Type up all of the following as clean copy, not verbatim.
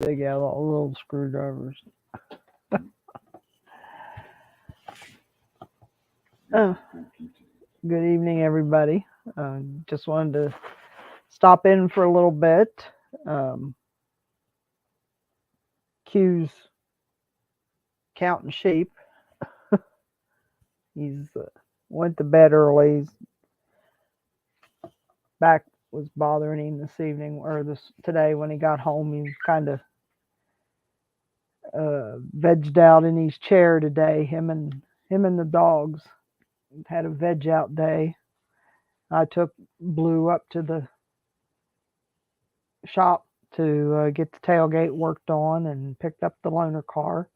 Big out all little screwdrivers. Oh, good evening, everybody. Just wanted to stop in for a little bit. Um, Q's counting sheep. He's went to bed early. His back was bothering him this evening or this today when he got home. He was kind of vegged out in his chair today. Him and the dogs had a veg out day. I took Blue up to the shop to get the tailgate worked on and picked up the loaner car.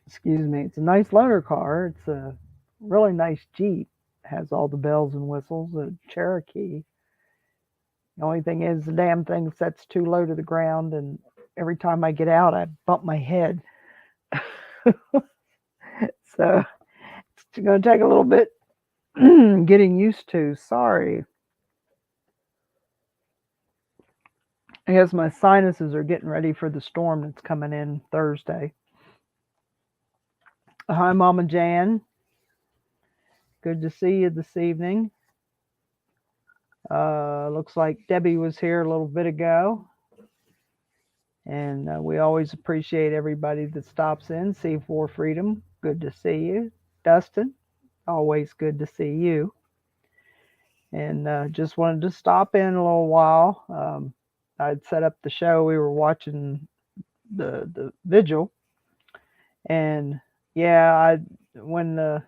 Excuse me. It's a nice loaner car. It's a really nice Jeep. It has all the bells and whistles. A Cherokee. The only thing is the damn thing sets too low to the ground, and every time I get out, I bump my head. So it's going to take a little bit getting used to. Sorry. I guess my sinuses are getting ready for the storm that's coming in Thursday. Hi, Mama Jan. Good to see you this evening. Looks like Debbie was here a little bit ago. And we always appreciate everybody that stops in. C4 Freedom, good to see you. Dustin, always good to see you. And just wanted to stop in a little while. I'd set up the show. We were watching the vigil. And yeah, when the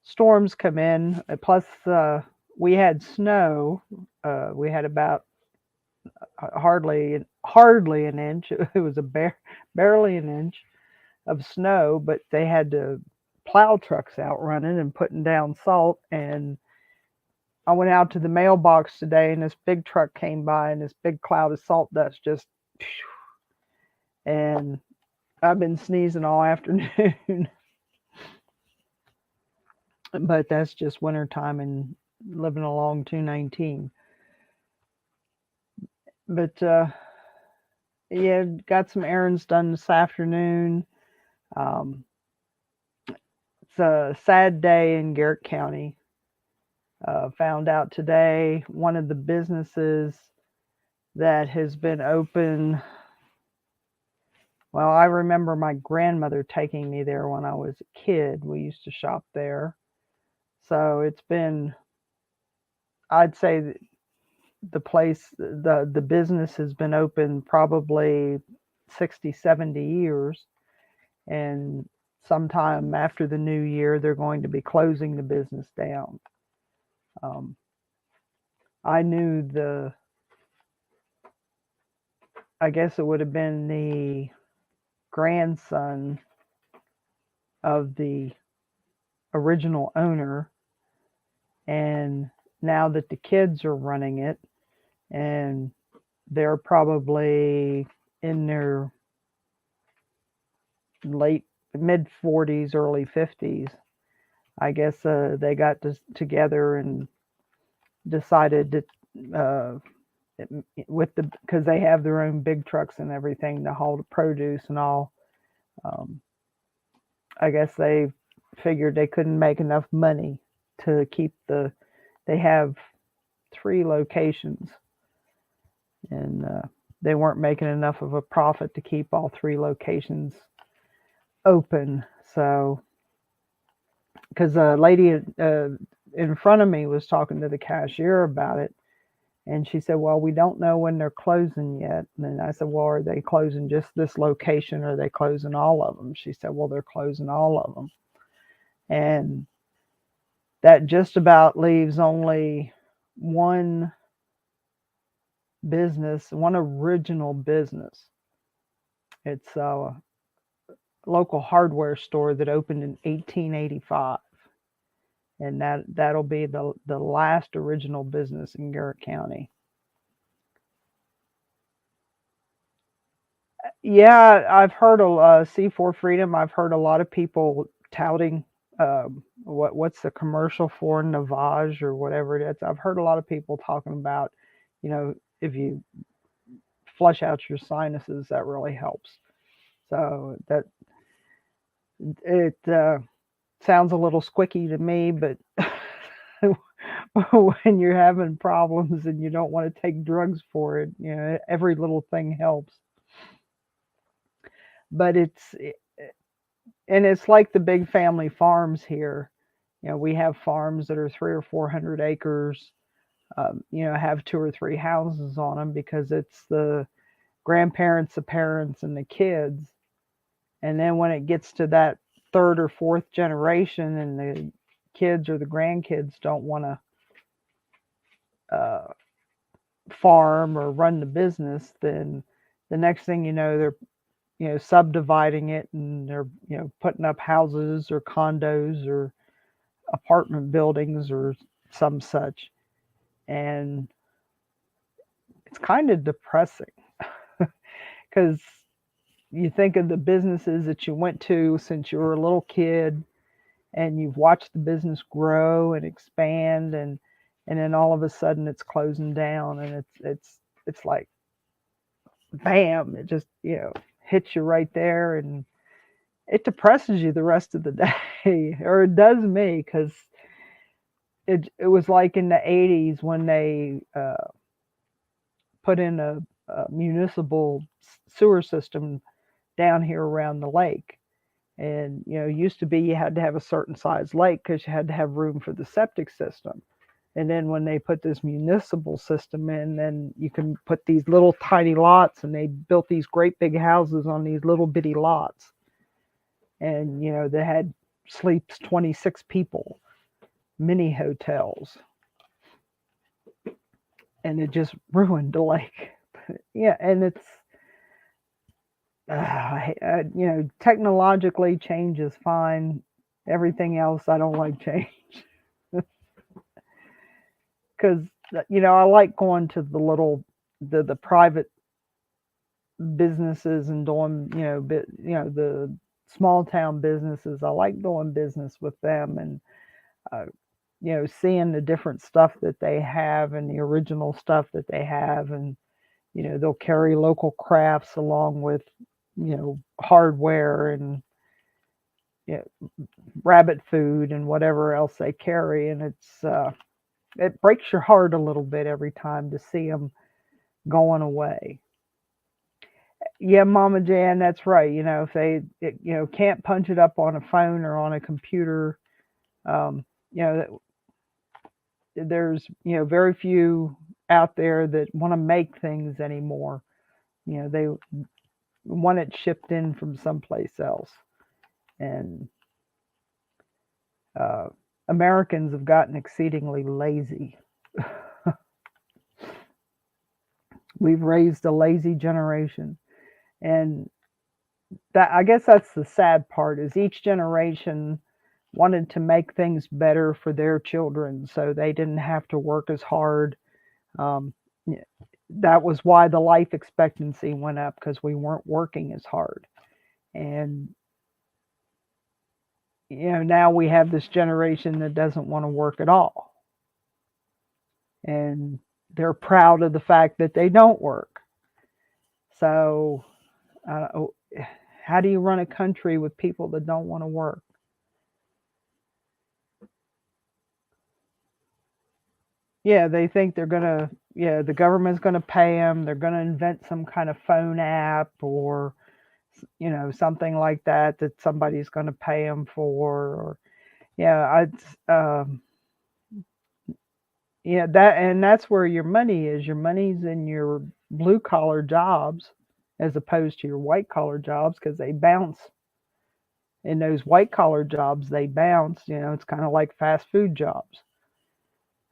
storms come in, plus we had snow. We had about hardly an inch. It was barely an inch of snow, but they had to plow trucks out running and putting down salt. And I went out to the mailbox today, and this big truck came by, and this big cloud of salt dust just, and I've been sneezing all afternoon. But that's just wintertime and living along 219. But yeah, got some errands done this afternoon. Um, it's a sad day in Garrett County. Found out today one of the businesses that has been open. Well, I remember my grandmother taking me there when I was a kid. We used to shop there. So it's been, I'd say the business has been open probably 60, 70 years. And sometime after the new year, they're going to be closing the business down. I knew I guess it would have been the grandson of the original owner. And now that the kids are running it, and they're probably in their mid 40s, early 50s, I guess they got together and decided to because they have their own big trucks and everything to haul the produce and all. I guess they figured they couldn't make enough money to keep they have 3 locations, and they weren't making enough of a profit to keep all 3 locations open. So, because a lady in front of me was talking to the cashier about it, and she said, well, we don't know when they're closing yet. And then I said, well, are they closing just this location, or are they closing all of them? She said, well, they're closing all of them. And that just about leaves only one business, one original business. It's a local hardware store that opened in 1885. And that'll be the last original business in Garrett County. Yeah, I've heard C4 Freedom. I've heard a lot of people touting what's the commercial for Navage or whatever it is. I've heard a lot of people talking about, if you flush out your sinuses. That really helps. So that it sounds a little squicky to me, but when you're having problems and you don't want to take drugs for it, every little thing helps. But it's like the big family farms here. We have farms that are 300 or 400 acres. Have two or three houses on them because it's the grandparents, the parents, and the kids. And then when it gets to that third or fourth generation, and the kids or the grandkids don't want to farm or run the business, then the next thing you know, they're subdividing it, and they're putting up houses or condos or apartment buildings or some such. And it's kind of depressing because you think of the businesses that you went to since you were a little kid, and you've watched the business grow and expand, and then all of a sudden it's closing down, and it's like bam, it just hits you right there, and it depresses you the rest of the day. Or it does me, because it was like in the 80s when they put in a municipal sewer system down here around the lake. And used to be you had to have a certain size lake because you had to have room for the septic system. And then when they put this municipal system in, then you can put these little tiny lots, and they built these great big houses on these little bitty lots. And they had sleeps 26 people, mini hotels, and it just ruined the lake. Yeah, and it's technologically change is fine. Everything else, I don't like change. Because I like going to the private businesses and doing the small town businesses. I like doing business with them, and seeing the different stuff that they have and the original stuff that they have. And they'll carry local crafts along with hardware and rabbit food and whatever else they carry. And it breaks your heart a little bit every time to see them going away. Yeah, Mama Jan, that's right. If they can't punch it up on a phone or on a computer, um, you know, there's very few out there that want to make things anymore. They want it shipped in from someplace else. And uh, Americans have gotten exceedingly lazy. We've raised a lazy generation. And that, I guess that's the sad part, is each generation wanted to make things better for their children so they didn't have to work as hard. Um, that was why the life expectancy went up, because we weren't working as hard. And now we have this generation that doesn't want to work at all, and they're proud of the fact that they don't work. So how do you run a country with people that don't want to work? Yeah, they think they're gonna, the government's gonna pay them. They're gonna invent some kind of phone app, or something like that somebody's gonna pay them for. Or yeah, that's where your money is. Your money's in your blue collar jobs as opposed to your white collar jobs, because they bounce. In those white collar jobs, they bounce. It's kind of like fast food jobs.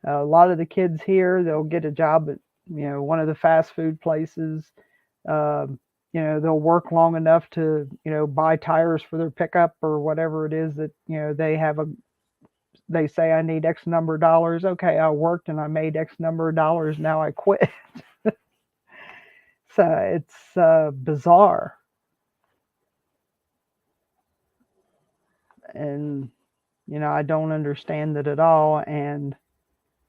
A lot of the kids here, they'll get a job at one of the fast food places. Um, they'll work long enough to buy tires for their pickup or whatever it is that they say, I need X number of dollars. Okay, I worked and I made X number of dollars. Now I quit. So it's bizarre. And I don't understand it at all. And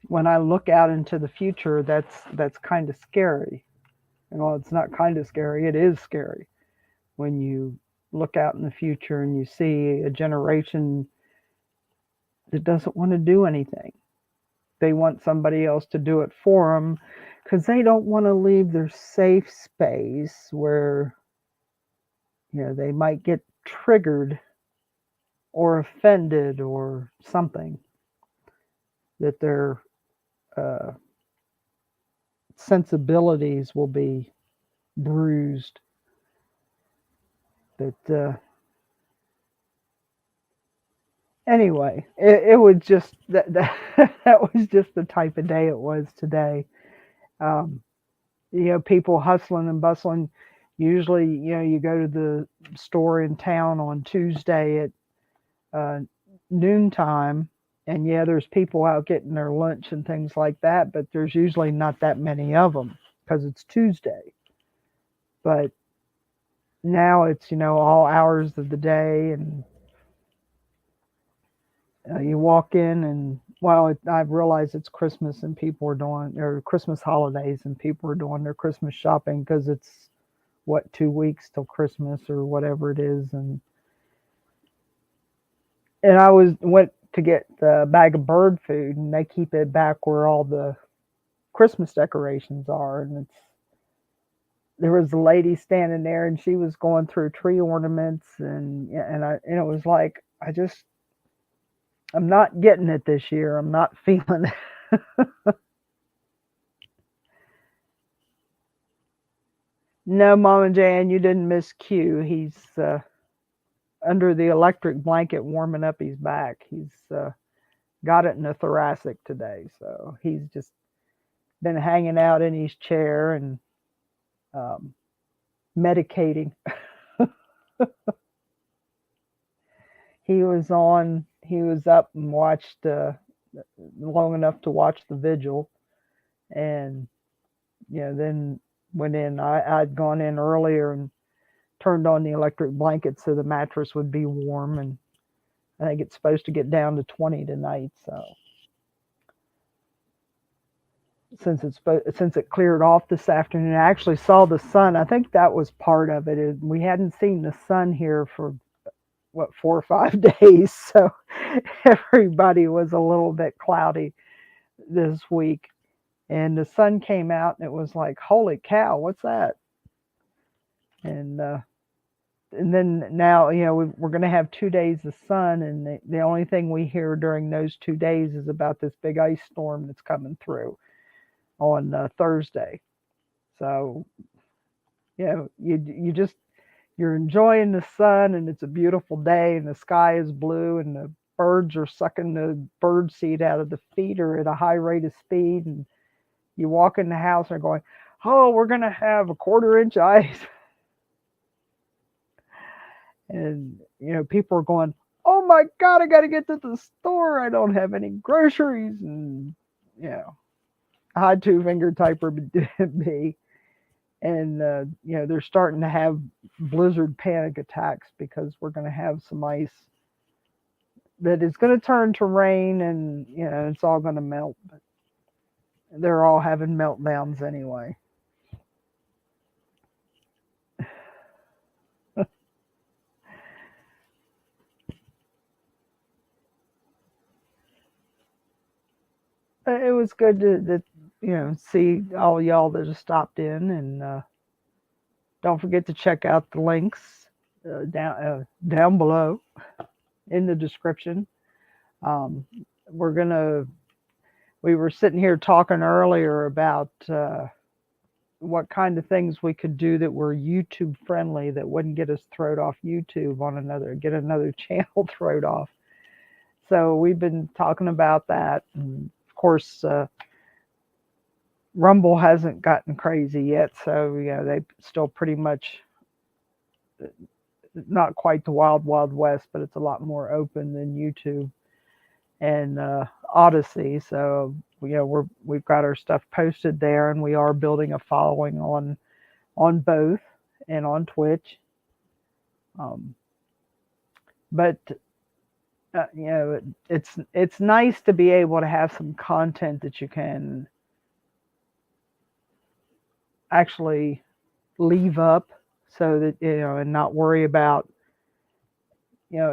when I look out into the future, that's kind of scary. And well, it's not kind of scary, it is scary when you look out in the future and you see a generation that doesn't want to do anything. They want somebody else to do it for them because they don't want to leave their safe space where they might get triggered or offended or something, that their uh, sensibilities will be bruised. But anyway, it was just that was just the type of day it was today. Um, people hustling and bustling. Usually, you go to the store in town on Tuesday at uh, noontime, and yeah, there's people out getting their lunch and things like that, but there's usually not that many of them because it's Tuesday. But now it's all hours of the day, and you walk in, and well, I've realized it's Christmas and people are doing or Christmas holidays and people are doing their Christmas shopping because it's what 2 weeks till Christmas or whatever it is, and I went to get the bag of bird food, and they keep it back where all the Christmas decorations are, and there was a lady standing there, and she was going through tree ornaments, and yeah, and it was like I'm not getting it this year. I'm not feeling it. No, Mama Jan, you didn't miss Q. He's under the electric blanket warming up his back. He's got it in the thoracic today, so he's just been hanging out in his chair and um, medicating. He was up and watched long enough to watch the vigil, and then went in. I'd gone in earlier and turned on the electric blanket so the mattress would be warm, and I think it's supposed to get down to 20 tonight. So since it cleared off this afternoon, I actually saw the sun. I think that was part of it. We hadn't seen the sun here for what 4 or 5 days, so everybody was a little bit cloudy this week. And the sun came out, and it was like, holy cow, what's that? And and then now we're going to have 2 days of sun, and the only thing we hear during those 2 days is about this big ice storm that's coming through on Thursday. So you're enjoying the sun, and it's a beautiful day, and the sky is blue, and the birds are sucking the bird seed out of the feeder at a high rate of speed, and you walk in the house and are going, oh, we're going to have a 1/4 inch ice. And people are going, oh my god, I got to get to the store, I don't have any groceries, and high two finger typer be. And they're starting to have blizzard panic attacks because we're going to have some ice that is going to turn to rain, and it's all going to melt. But they're all having meltdowns anyway. It was good to see all y'all that have stopped in, and don't forget to check out the links down below in the description. Um, we're gonna. We were sitting here talking earlier about what kind of things we could do that were YouTube friendly, that wouldn't get us thrown off YouTube on get another channel thrown off. So we've been talking about that, and of course, Rumble hasn't gotten crazy yet, so they still pretty much not quite the wild wild west, but it's a lot more open than YouTube and Odyssey. So we've got our stuff posted there, and we are building a following on both and on Twitch. Um, but it's nice to be able to have some content that you can actually leave up, so that, and not worry about,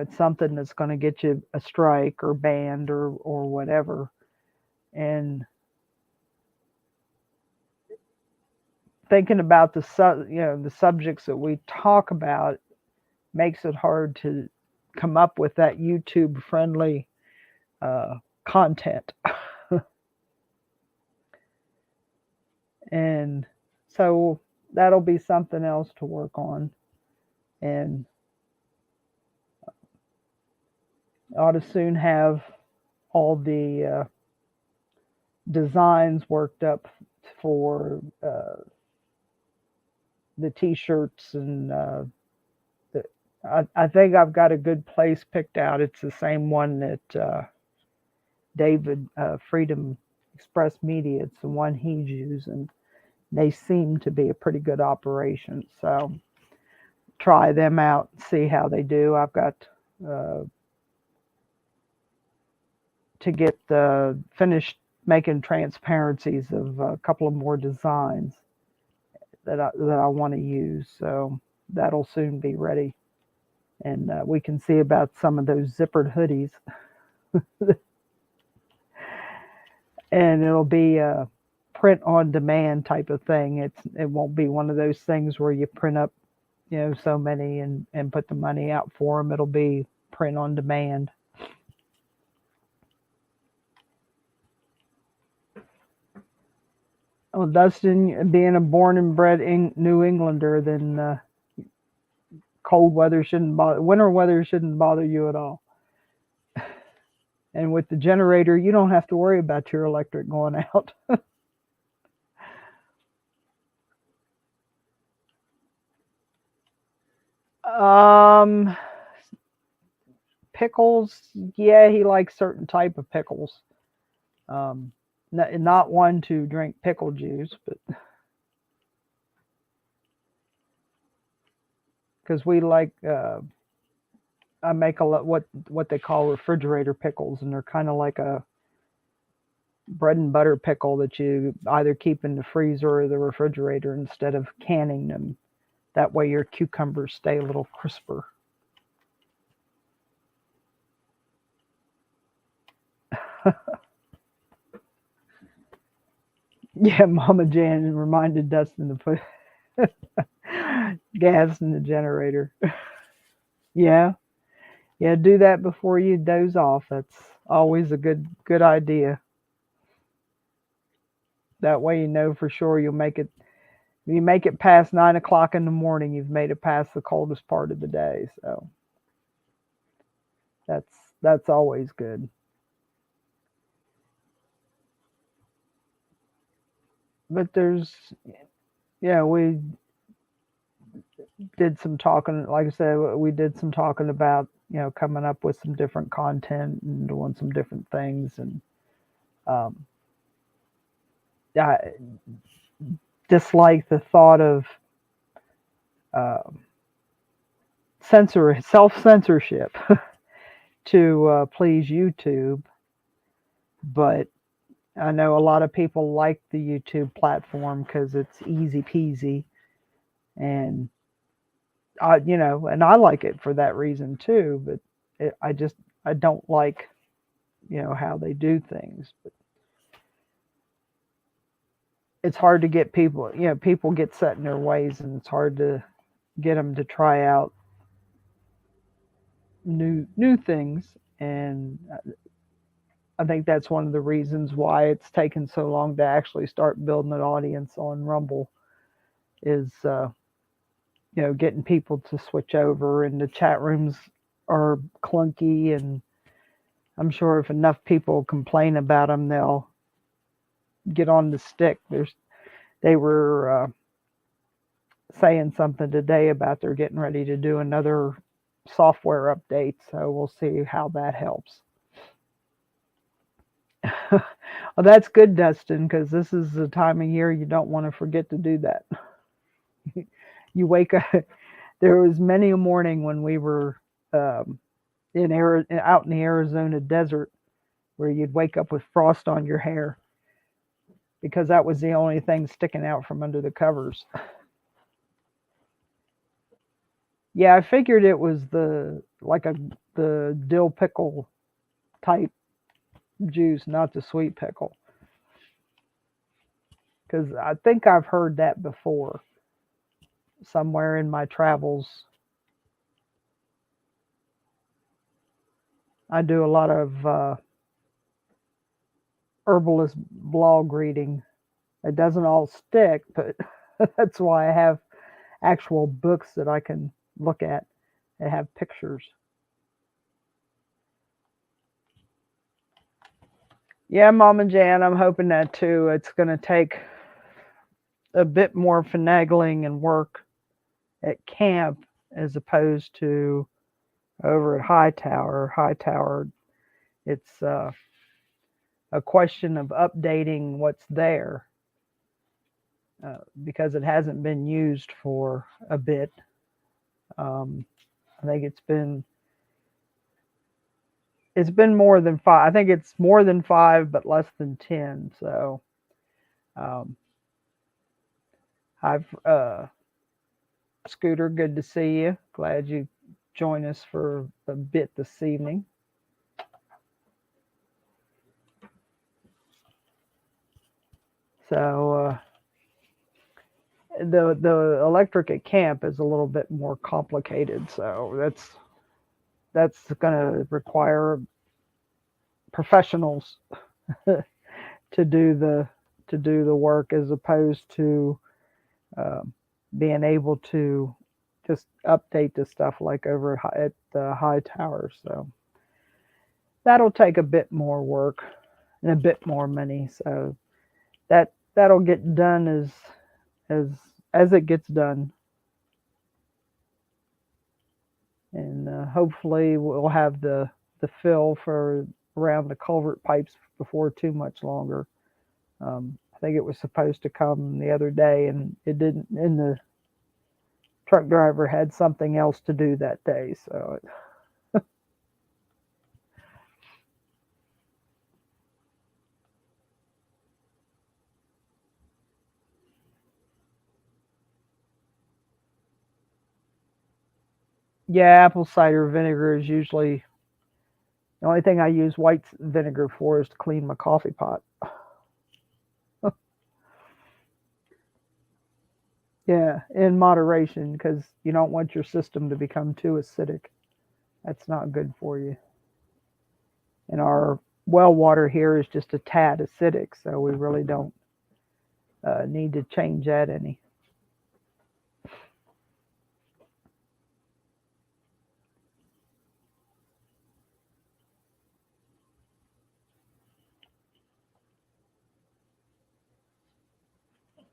it's something that's going to get you a strike or banned or whatever. And thinking about the subjects that we talk about makes it hard to come up with that YouTube friendly uh, content. And so that'll be something else to work on. And I ought to soon have all the designs worked up for the t-shirts, and the, I think I've got a good place picked out. It's the same one that David, Freedom Express Media, it's the one he's using. They seem to be a pretty good operation, so try them out, see how they do. I've got uh, to get finished making transparencies of a couple of more designs that I want to use. So that'll soon be ready, and we can see about some of those zippered hoodies, and it'll be a print on demand type of thing. It won't be one of those things where you print up, so many and put the money out for them. It'll be print on demand. Well, Dustin, being a born and bred New Englander, then cold weather shouldn't bother, winter weather shouldn't bother you at all. And with the generator, you don't have to worry about your electric going out. um, Pickles, yeah, he likes certain type of pickles. Um, not one to drink pickle juice, but because we like, I make a lot what they call refrigerator pickles, and they're kind of like a bread and butter pickle that you either keep in the freezer or the refrigerator instead of canning them. That way your cucumbers stay a little crisper. Yeah, Mama Jan reminded Dustin to put gas in the generator. Yeah, yeah, do that before you doze off. That's always a good idea. That way you know for sure you'll make it. If you make it past 9 o'clock in the morning, you've made it past the coldest part of the day. So that's always good. But yeah, we did some talking. Like I said, we did some talking about, coming up with some different content and doing some different things. And um, I dislike the thought of uh, self censorship to please YouTube. But I know a lot of people like the YouTube platform because it's easy peasy, and and I like it for that reason too. But I don't like, how they do things. But it's hard to get people. People get set in their ways, and it's hard to get them to try out new things. And I think that's one of the reasons why it's taken so long to actually start building an audience on Rumble is getting people to switch over, and the chat rooms are clunky, and I'm sure if enough people complain about them, they'll get on the stick. They were saying something today about they're getting ready to do another software update, so we'll see how that helps. Well, that's good, Dustin, because this is the time of year you don't want to forget to do that. You wake up. There was many a morning when we were um, out in the Arizona desert where you'd wake up with frost on your hair. because that was the only thing sticking out from under the covers. Yeah, I figured it was the dill pickle type juice, not the sweet pickle, because I think I've heard that before somewhere in my travels. I do a lot of herbalist blog reading. It doesn't all stick, but that's why I have actual books that I can look at that have pictures. Yeah, Mom and Jan, I'm hoping that too. It's going to take a bit more finagling and work at camp as opposed to over at Hightower. Hightower, it's a question of updating what's there because it hasn't been used for a bit. Um, I think it's been more than 5. I think it's more than 5, but less than 10. So um, I've Scooter, good to see you. Glad you joined us for a bit this evening. So the electric at camp is a little bit more complicated. So that's going to require professionals to do the work as opposed to um, being able to just update the stuff like over at the high tower. So that'll take a bit more work and a bit more money. So that'll get done as as it gets done, and hopefully we'll have the fill for around the culvert pipes before too much longer. I think it was supposed to come the other day, and it didn't. And the truck driver had something else to do that day. So, yeah, apple cider vinegar is usually the only thing I use white vinegar for is to clean my coffee pot. Yeah, in moderation, because you don't want your system to become too acidic. That's not good for you. And our well water here is just a tad acidic, so we really don't need to change that any.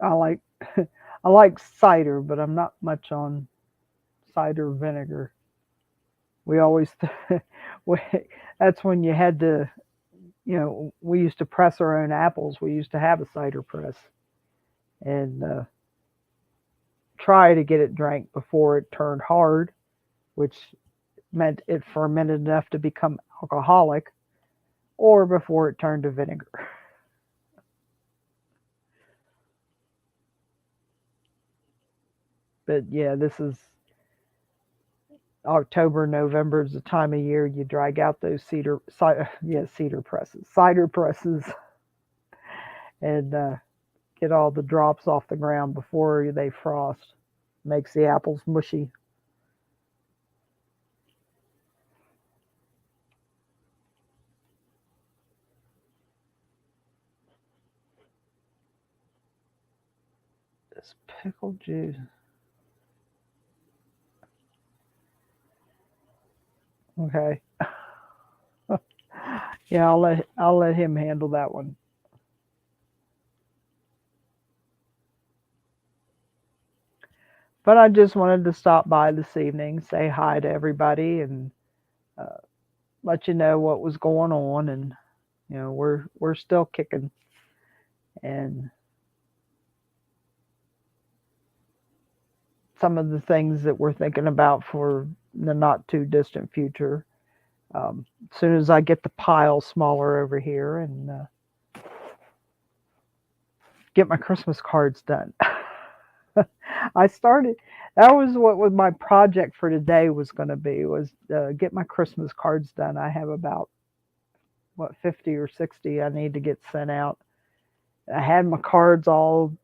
I like I like cider, but I'm not much on cider vinegar. We always we, that's when you had to, we used to press our own apples. We used to have a cider press and try to get it drank before it turned hard, which meant it fermented enough to become alcoholic, or before it turned to vinegar. But yeah, this is October, November is the time of year you drag out those cedar presses, cider presses, and get all the drops off the ground before they frost. Makes the apples mushy. This pickle juice. Okay. Yeah, I'll let him handle that one. But I just wanted to stop by this evening, say hi to everybody, and uh, let you know what was going on. And we're still kicking, and some of the things that we're thinking about for the not too distant future. As soon as I get the pile smaller over here, and get my Christmas cards done. I started. That was what my project for today was going to be, was get my Christmas cards done. I have about what 50 or 60 I need to get sent out. I had my cards all,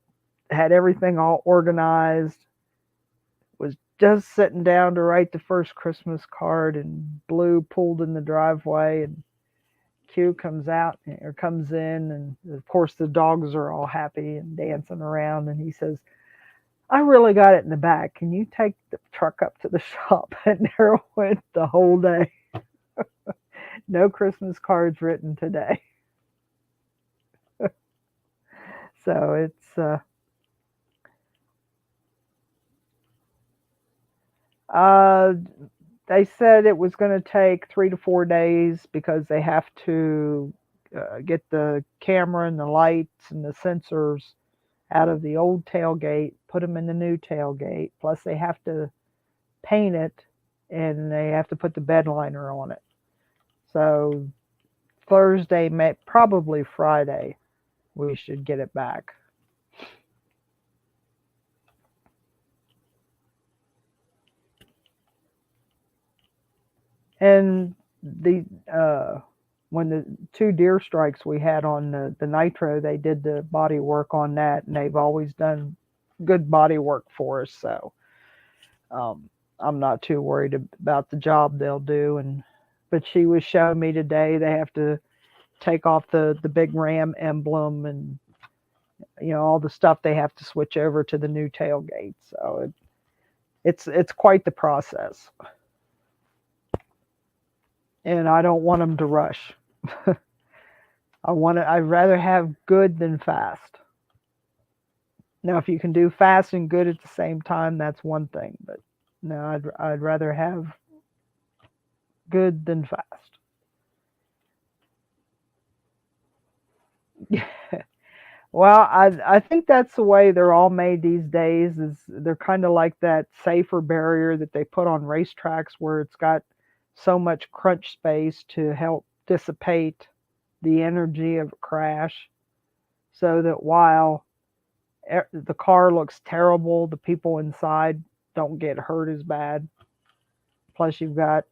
had everything all organized. Was just sitting down to write the first Christmas card, and Blue pulled in the driveway, and Q comes out or comes in, and of course the dogs are all happy and dancing around, and he says, I really got it in the back. Can you take the truck up to the shop? And there went the whole day. No Christmas cards written today. So it's uh they said it was going to take 3 to 4 days because they have to get the camera and the lights and the sensors out of the old tailgate, put them in the new tailgate. Plus, they have to paint it, and they have to put the bed liner on it. So Thursday, probably Friday, we should get it back. And the when the 2 deer strikes we had on the nitro, they did the body work on that, and they've always done good body work for us. So I'm not too worried about the job they'll do. And but she was showing me today they have to take off the big ram emblem, and all the stuff they have to switch over to the new tailgate. So it's quite the process, and I don't want them to rush. I'd rather have good than fast. Now, if you can do fast and good at the same time, that's one thing. But no, I'd rather have good than fast. Well, I think that's the way they're all made these days. Is they're kind of like that safer barrier that they put on racetracks, where it's got so much crunch space to help dissipate the energy of a crash, so that while the car looks terrible, the people inside don't get hurt as bad. Plus, you've got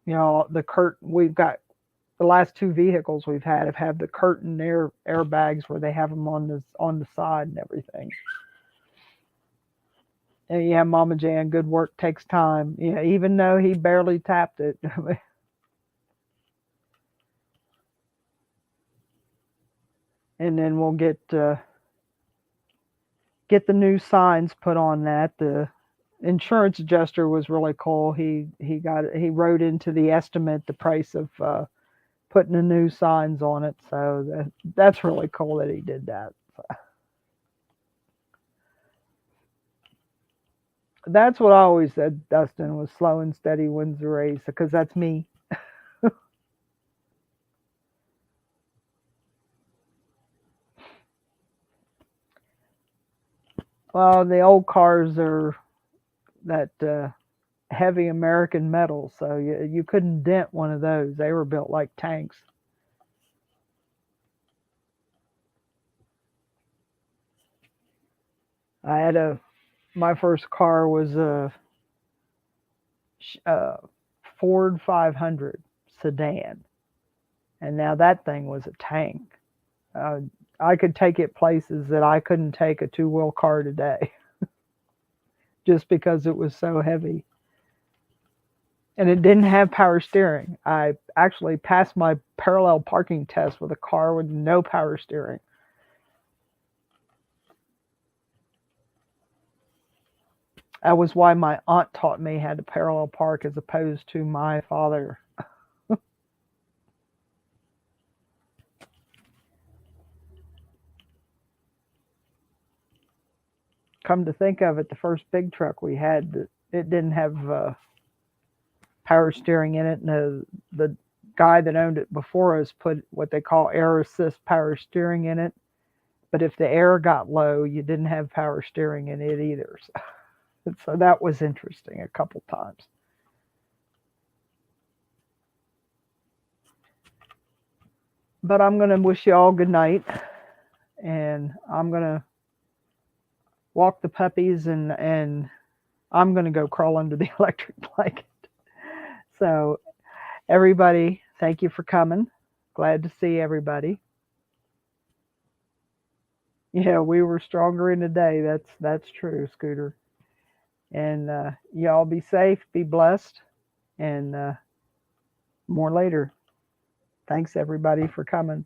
the curtain. We've got the last 2 vehicles we've have the curtain airbags where they have them on the side and everything. And yeah, Mama Jan, good work takes time. Yeah, even though he barely tapped it. And then we'll get the new signs put on that. The insurance adjuster was really cool. He wrote into the estimate the price of putting the new signs on it. So that's really cool that he did that. So that's what I always said, Dustin, was slow and steady wins the race, because that's me. Well, the old cars are that heavy American metal, so you couldn't dent one of those. They were built like tanks. I had my first car was a Ford 500 sedan, and now that thing was a tank. Uh, I could take it places that I couldn't take a 2-wheel car today, just because it was so heavy. And it didn't have power steering. I actually passed my parallel parking test with a car with no power steering. That was why my aunt taught me how to parallel park as opposed to my father. Come to think of it, the first big truck we had, it didn't have power steering in it, and the guy that owned it before us put what they call air assist power steering in it. But if the air got low, you didn't have power steering in it either. So that was interesting a couple times. But I'm going to wish you all good night. and I'm gonna walk the puppies, and I'm gonna go crawl under the electric blanket. So everybody, thank you for coming. Glad to see everybody. Yeah, we were stronger in the day. That's true, Scooter. And y'all be safe, be blessed, and more later. Thanks everybody for coming.